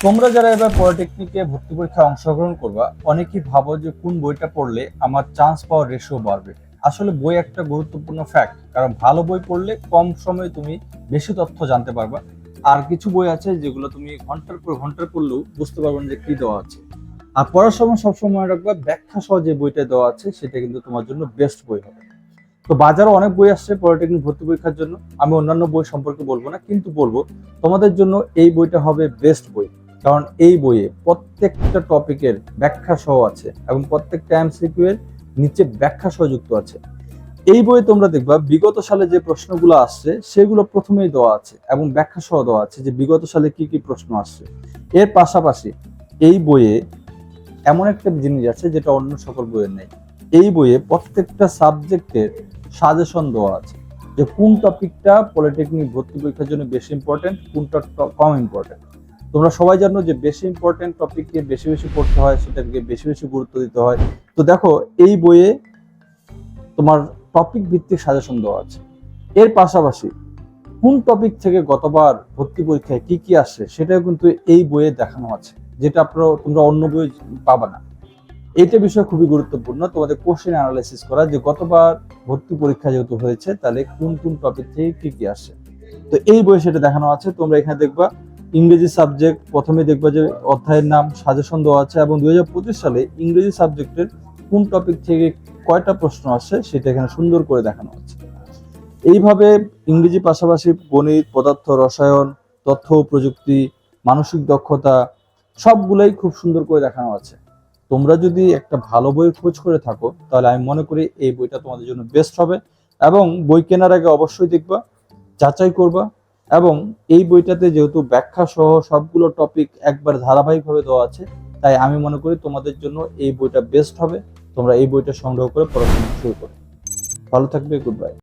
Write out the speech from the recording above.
তোমরা যারা এবার পলিটেকনিকে ভর্তি পরীক্ষায় অংশগ্রহণ করবা, অনেকেই ভাবো যে কোন বইটা পড়লে আমার চান্স পাওয়ার রেশিও বাড়বে। আসলে বই একটা গুরুত্বপূর্ণ ফ্যাক্ট, কারণ ভালো বই পড়লে কম সময়ে তুমি বেশি তথ্য জানতে পারবা। আর কিছু বই আছে যেগুলো তুমি ঘন্টার পর ঘন্টার পড়লেও বুঝতে পারবে না যে কি দেওয়া আছে। আর পড়ার সময় সবসময় রাখবা ব্যাখ্যা সহ যে বইটা দেওয়া আছে সেটা কিন্তু তোমার জন্য বেস্ট বই হবে। তো বাজারে অনেক বই আসছে পলিটেকনিক ভর্তি পরীক্ষার জন্য। আমি অন্যান্য বই সম্পর্কে বলবো না, কিন্তু বলবো তোমাদের জন্য এই বইটা হবে বেস্ট বই। কারণ এই বইয়ে প্রত্যেকটা টপিকের ব্যাখ্যা সহ আছে এবং প্রত্যেকটা এমসিকিউ এর নিচে ব্যাখ্যা সহ যুক্ত আছে। এই বইয়ে তোমরা দেখবা বিগত সালে যে প্রশ্নগুলো আসছে সেগুলো প্রথমেই দেওয়া আছে এবং ব্যাখ্যা সহ দেওয়া আছে যে বিগত সালে কি কি প্রশ্ন আসছে। এর পাশাপাশি এই বইয়ে এমন একটা জিনিস আছে যেটা অন্য সকল বইয়ের নেই। এই বইয়ে প্রত্যেকটা সাবজেক্টের সাজেশন দেওয়া আছে যে কোন টপিকটা পলিটেকনিক ভর্তি পরীক্ষার জন্য বেশি ইম্পর্টেন্ট, কোনটা কম ইম্পর্টেন্ট। তোমরা সবাই জানো যে বেশি ইম্পর্টেন্ট টপিককে বেশি বেশি পড়তে হয়, সেটাকে বেশি বেশি গুরুত্ব দিতে হয়। তো দেখো এই বইয়ে তোমার টপিক ভিত্তিক সাজেশন দেওয়া আছে। এর পাশাপাশি কোন টপিক থেকে গতবার ভর্তি পরীক্ষায় কি কি আসছে সেটাও কিন্তু এই বইয়ে দেখানো আছে, যেটা তোমরা অন্য বইয়ে পাবা না। এইটা বিষয় খুবই গুরুত্বপূর্ণ তোমাদের কোশ্চেন অ্যানালাইসিস করা, যে গতবার ভর্তি পরীক্ষা যেহেতু হয়েছে তাহলে কোন কোন টপিক থেকে কি কি আসে। তো এই বইয়ে সেটা দেখানো আছে। তোমরা এখানে দেখবা ইংরেজি সাবজেক্ট, প্রথমে দেখবা যে অধ্যায়ের নাম, সাজেশন দেওয়া আছে এবং 2025 সালে ইংরেজি সাবজেক্টের কোন টপিক থেকে কয়টা প্রশ্ন আসে সেটা এখানে সুন্দর করে দেখানো আছে। এইভাবে ইংরেজি পাশাপাশি গণিত, পদার্থ, রসায়ন, তথ্য ও প্রযুক্তি, মানসিক দক্ষতা সবগুলাই খুব সুন্দর করে দেখানো আছে। তোমরা যদি একটা ভালো বই খোঁজ করে থাকো তাহলে আমি মনে করি এই বইটা তোমাদের জন্য বেস্ট হবে। এবং বই কেনার আগে অবশ্যই দেখবা, যাচাই করবা। এবং এই বইটাতে যেহেতু ব্যাখ্যা সহ সবগুলো টপিক একবার ধারাবাহিকভাবে দেওয়া আছে, তাই আমি মনে করি তোমাদের জন্য এই বইটা বেস্ট হবে। তোমরা এই বইটা সংগ্রহ করে পড়াশোনা শুরু করো। ভালো থাকবে, গুড বাই।